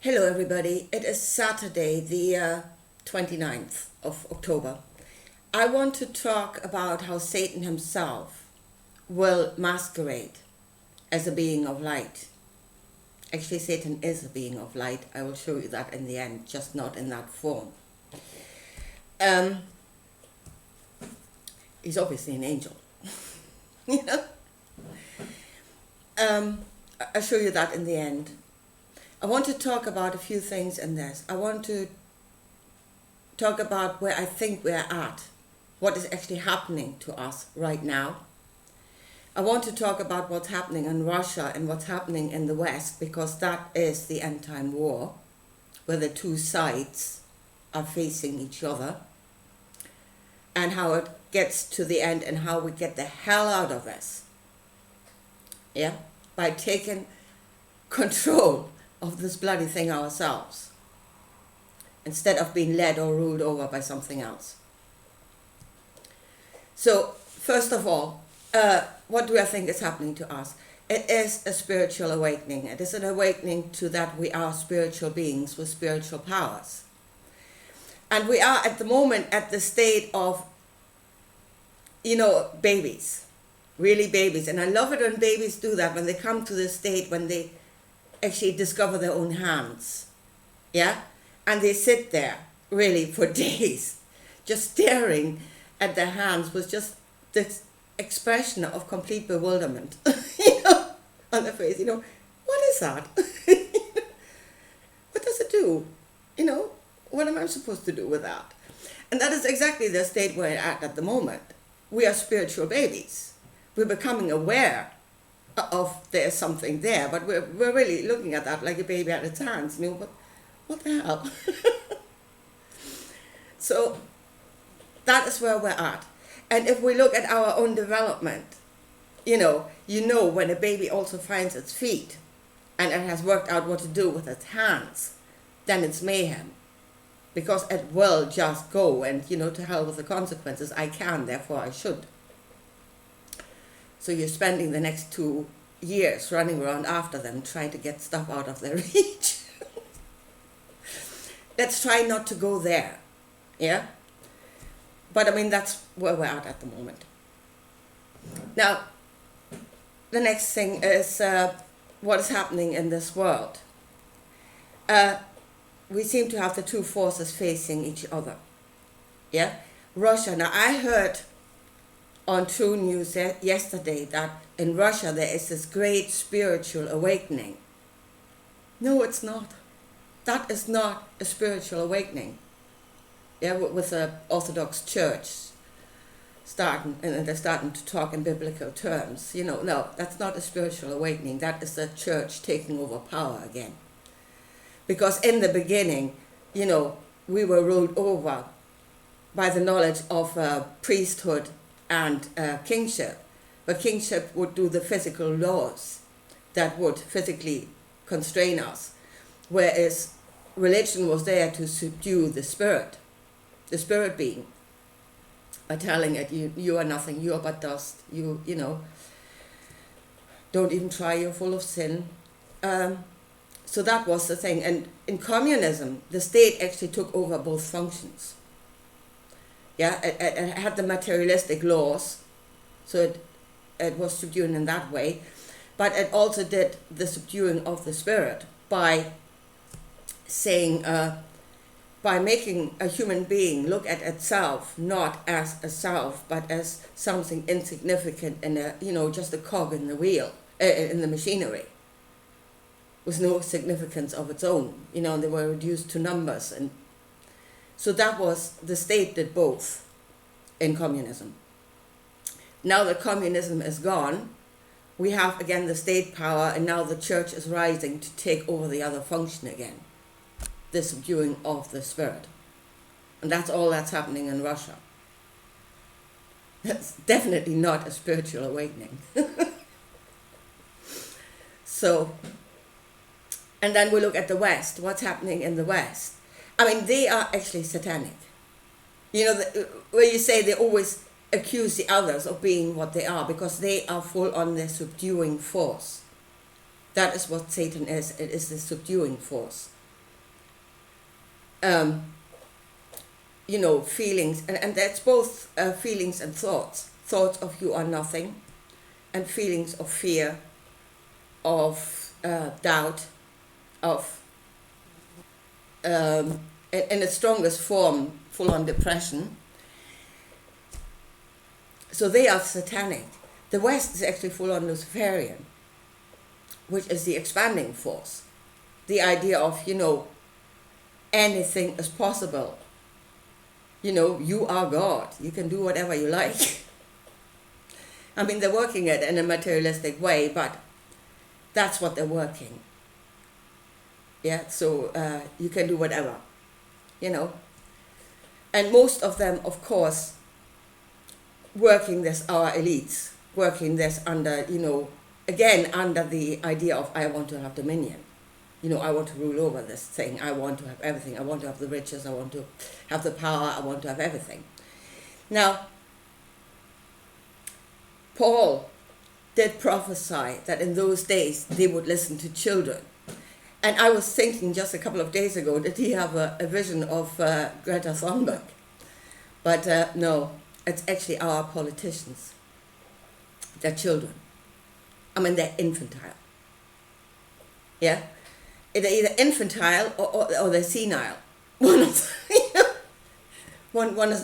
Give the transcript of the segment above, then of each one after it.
Hello everybody, it is Saturday the 29th of October. I want to talk about how Satan himself will masquerade as a being of light. Actually, Satan is a being of light. I will show you that in the end, just not in that form. He's obviously an angel. You know? I'll show you that in the end. I want to talk about a few things in this. I want to talk about where I think we're at, what is actually happening to us right now. I want to talk about what's happening in Russia and what's happening in the West, because that is the end time war, where the two sides are facing each other, and how it gets to the end and how we get the hell out of this. Yeah? By taking control of this bloody thing ourselves, instead of being led or ruled over by something else. So, first of all, what do I think is happening to us? It is a spiritual awakening. It is an awakening to that we are spiritual beings with spiritual powers. And we are at the moment at the state of, babies, really babies. And I love it when babies do that, when they come to the state when they actually discover their own hands, yeah? And they sit there, really, for days, just staring at their hands with just this expression of complete bewilderment, on their face, what is that? What does it do? What am I supposed to do with that? And that is exactly the state we're at the moment. We are spiritual babies. We're becoming aware of there's something there, but we're really looking at that like a baby at its hands. But what the hell? So that is where we're at. And if we look at our own development, when a baby also finds its feet and it has worked out what to do with its hands, then it's mayhem. Because it will just go and, to hell with the consequences. I can, therefore I should. So you're spending the next 2 years running around after them, trying to get stuff out of their reach. Let's try not to go there, yeah? But that's where we're at the moment. Now, the next thing is what is happening in this world. We seem to have the two forces facing each other, yeah? Russia, now I heard on True News yesterday that in Russia there is this great spiritual awakening. No, it's not. That is not a spiritual awakening. Yeah, with the Orthodox Church they're starting to talk in biblical terms. No, that's not a spiritual awakening. That is the church taking over power again. Because in the beginning, we were ruled over by the knowledge of priesthood and kingship. But kingship would do the physical laws that would physically constrain us, whereas religion was there to subdue the spirit being, by telling it, you are nothing, you are but dust, don't even try, you're full of sin. So that was the thing. And in communism, the state actually took over both functions. Yeah, it had the materialistic laws, so it was subduing in that way, but it also did the subduing of the spirit by saying, by making a human being look at itself not as a self, but as something insignificant and just a cog in the wheel, in the machinery, with no significance of its own. They were reduced to numbers, and so that was, the state did both in communism. Now that communism is gone, we have again the state power, and now the church is rising to take over the other function again, the subduing of the spirit. And that's all that's happening in Russia. That's definitely not a spiritual awakening. So, and then we look at the West, what's happening in the West. They are actually satanic. Where you say they always accuse the others of being what they are, because they are full on their subduing force. That is what Satan is. It is the subduing force. um, feelings, and that's both feelings and thoughts. Thoughts of you are nothing, and feelings of fear, of doubt, of, in its strongest form, full-on depression. So they are satanic. The West is actually full-on Luciferian, which is the expanding force. The idea of, anything is possible. You are God. You can do whatever you like. I mean, they're working it in a materialistic way, but that's what they're working. Yeah, so you can do whatever, And most of them, of course, working this, our elites, working this under, again, under the idea of I want to have dominion. I want to rule over this thing. I want to have everything. I want to have the riches. I want to have the power. I want to have everything. Now, Paul did prophesy that in those days they would listen to children. And I was thinking just a couple of days ago, did he have a vision of Greta Thunberg? But no, it's actually our politicians. They're children. I mean, they're infantile. Yeah? They're either infantile or they're senile. One is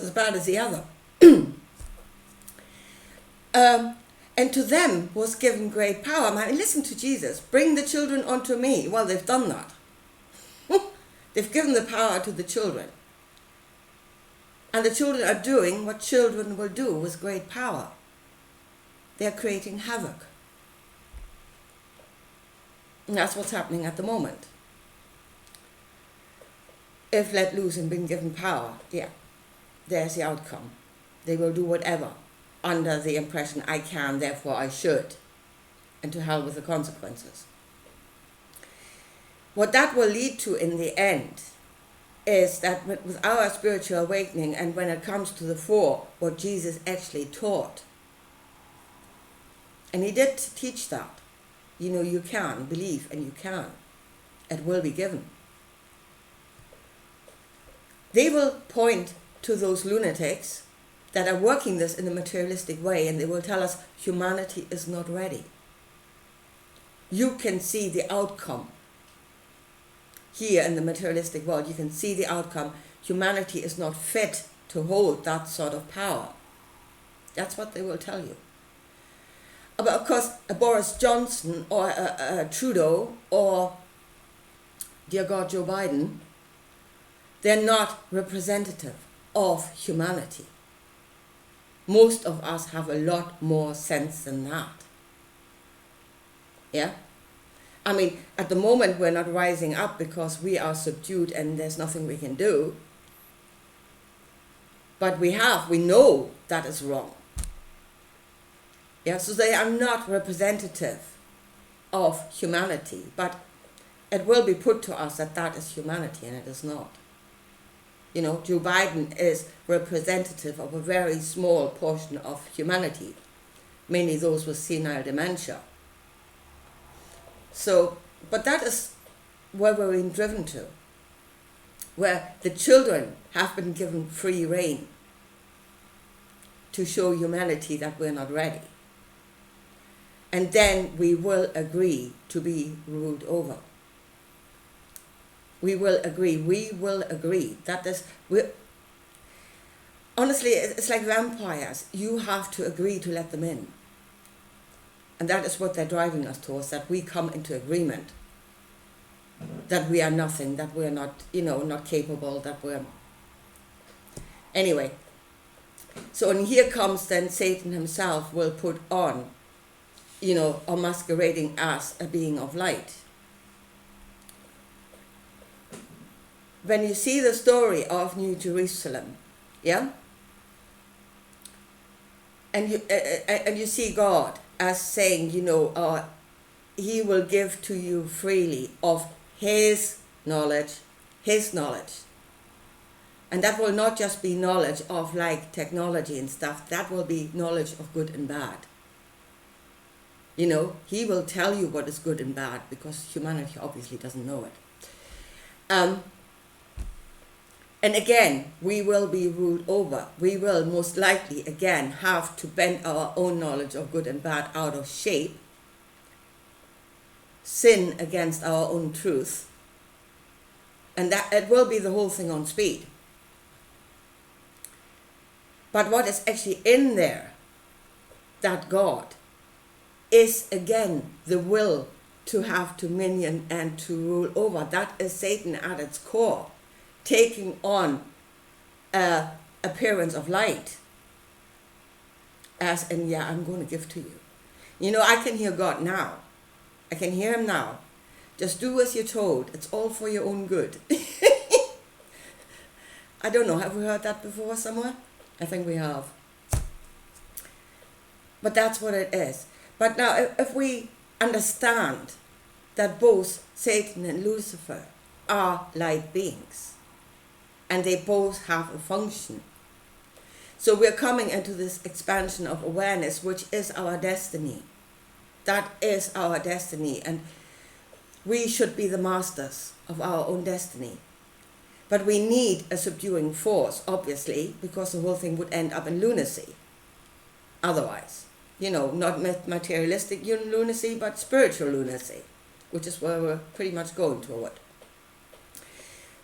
as bad as the other. And to them was given great power. I mean, listen to Jesus. Bring the children unto me. Well, they've done that. They've given the power to the children. And the children are doing what children will do with great power. They're creating havoc. And that's what's happening at the moment. If let loose and been given power, yeah, there's the outcome. They will do whatever under the impression I can, therefore I should. And to hell with the consequences. What that will lead to in the end is that with our spiritual awakening, and when it comes to the fore, what Jesus actually taught. And he did teach that. You can believe, and you can. It will be given. They will point to those lunatics that are working this in a materialistic way, and they will tell us humanity is not ready. You can see the outcome here in the materialistic world. You can see the outcome. Humanity is not fit to hold that sort of power. That's what they will tell you. But of course, a Boris Johnson or a Trudeau or, dear God, Joe Biden, they're not representative of humanity. Most of us have a lot more sense than that. Yeah? I mean, at the moment we're not rising up because we are subdued and there's nothing we can do. But we know that is wrong. Yeah, so they are not representative of humanity, but it will be put to us that that is humanity, and it is not. Joe Biden is representative of a very small portion of humanity, mainly those with senile dementia. So, but that is where we're being driven to, where the children have been given free rein to show humanity that we're not ready. And then we will agree to be ruled over. We will agree. That is, honestly, it's like vampires. You have to agree to let them in. And that is what they're driving us towards, that we come into agreement. That we are nothing, that we're not, not capable, that we're... Anyway, so and here comes then Satan himself will put on, or masquerading as a being of light. When you see the story of New Jerusalem, yeah, and you see God as saying, he will give to you freely of his knowledge, and that will not just be knowledge of like technology and stuff. That will be knowledge of good and bad. He will tell you what is good and bad because humanity obviously doesn't know it. And again, we will be ruled over. We will most likely, again, have to bend our own knowledge of good and bad out of shape, sin against our own truth, and that it will be the whole thing on speed. But what is actually in there, that God, is again the will to have dominion and to rule over. That is Satan at its core, taking on an appearance of light, as in, yeah, I'm going to give to you. You know, I can hear God now. I can hear him now. Just do as you're told. It's all for your own good. I don't know, have we heard that before somewhere? I think we have. But that's what it is. But now, if we understand that both Satan and Lucifer are light beings, and they both have a function. So we're coming into this expansion of awareness, which is our destiny. That is our destiny, and we should be the masters of our own destiny. But we need a subduing force, obviously, because the whole thing would end up in lunacy. Otherwise, you know, not materialistic lunacy, but spiritual lunacy, which is where we're pretty much going toward.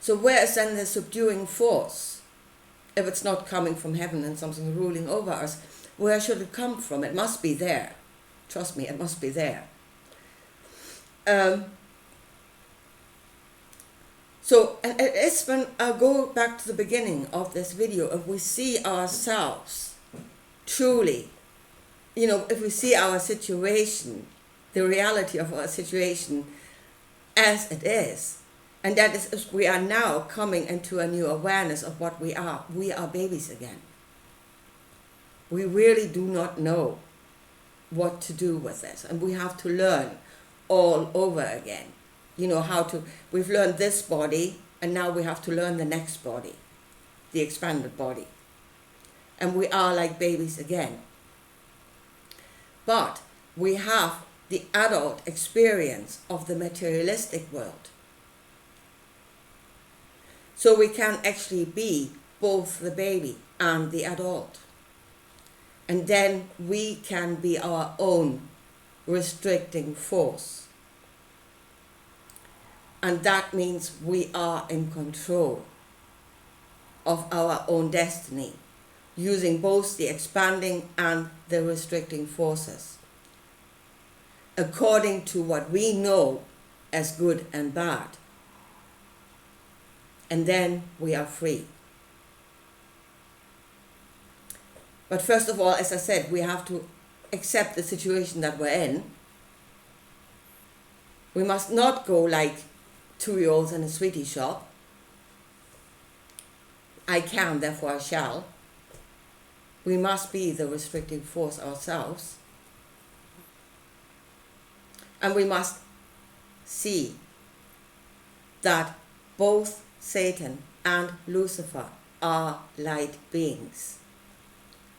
So where is then the subduing force? If it's not coming from heaven and something ruling over us, where should it come from? It must be there. Trust me, it must be there. So, and it is when I go back to the beginning of this video, if we see ourselves truly, you know, if we see our situation, the reality of our situation as it is, and that is, we are now coming into a new awareness of what we are. We are babies again. We really do not know what to do with this, and we have to learn all over again. You know, how to, we've learned this body, and now we have to learn the next body, the expanded body. And we are like babies again. But we have the adult experience of the materialistic world. So we can actually be both the baby and the adult. And then we can be our own restricting force. And that means we are in control of our own destiny, using both the expanding and the restricting forces, according to what we know as good and bad. And then we are free. But first of all, as I said, we have to accept the situation that we're in. We must not go like 2-year-olds in a sweetie shop. I can, therefore I shall. We must be the restricting force ourselves. And we must see that both Satan and Lucifer are light beings.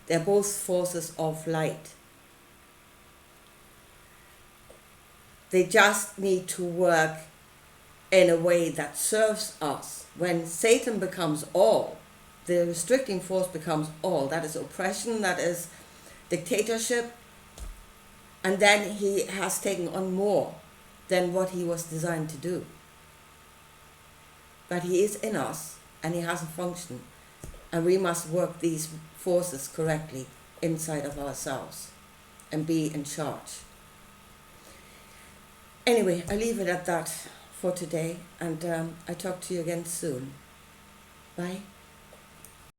They're both forces of light. They just need to work in a way that serves us. When Satan becomes all, the restricting force becomes all. That is oppression, that is dictatorship, and then he has taken on more than what he was designed to do. But he is in us, and he has a function, and we must work these forces correctly inside of ourselves and be in charge. Anyway, I leave it at that for today, and I talk to you again soon. Bye.